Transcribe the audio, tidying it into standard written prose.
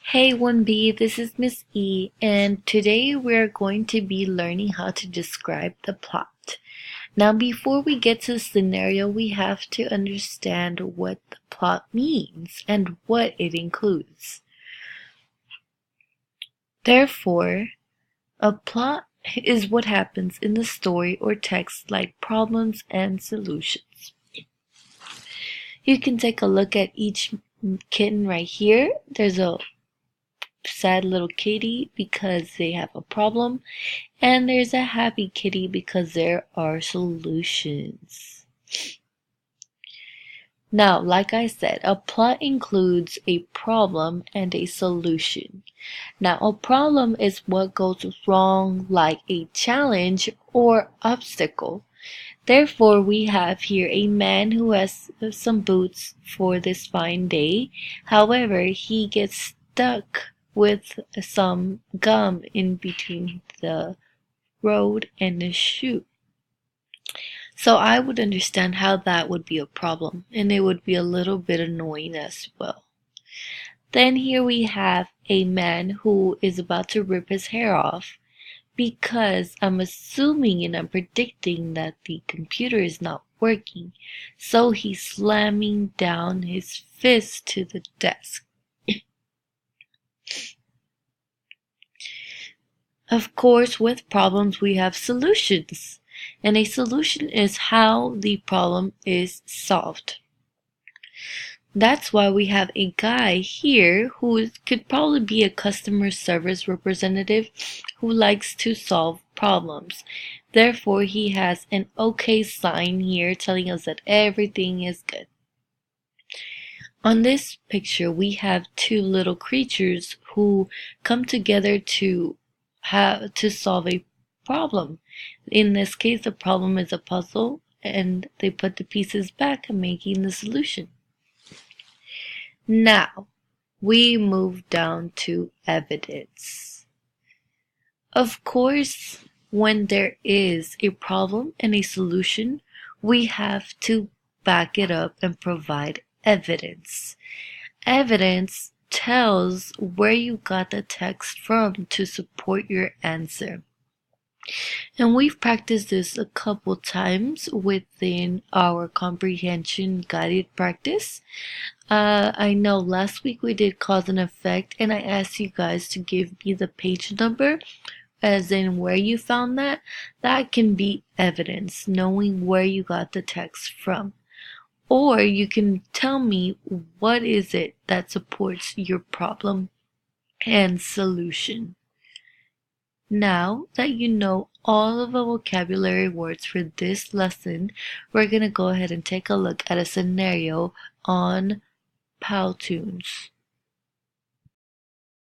Hey 1B, this is Miss E, and today we're going to be learning how to describe the plot. Now, before we get to the scenario, we have to understand what the plot means and what it includes. Therefore, a plot is what happens in the story or text like problems and solutions. You can take a look at each kitten right here. There's a sad little kitty because they have a problem, and there's a happy kitty because there are solutions. Now, like I said, a plot includes a problem and a solution. Now, a problem is what goes wrong, like a challenge or obstacle. Therefore, we have here a man who has some boots for this fine day. However, he gets stuck with some gum in between the road and the shoe. So I would understand how that would be a problem, and it would be a little bit annoying as well. Then here we have a man who is about to rip his hair off because I'm assuming and I'm predicting that the computer is not working. So he's slamming down his fist to the desk. Of course, with problems we have solutions, and a solution is how the problem is solved. That's why we have a guy here who could probably be a customer service representative who likes to solve problems. Therefore, he has an OK sign here telling us that everything is good. On this picture, we have two little creatures who come together to solve a problem. In this case, the problem is a puzzle, and they put the pieces back, making the solution. Now, we move down to evidence. Of course, when there is a problem and a solution, we have to back it up and provide evidence. Evidence tells where you got the text from to support your answer. And we've practiced this a couple times within our comprehension guided practice. I know last week we did cause and effect, and I asked you guys to give me the page number, as in where you found that. That can be evidence, knowing where you got the text from. Or you can tell me what is it that supports your problem and solution. Now that you know all of the vocabulary words for this lesson, we're going to go ahead and take a look at a scenario on Powtoons.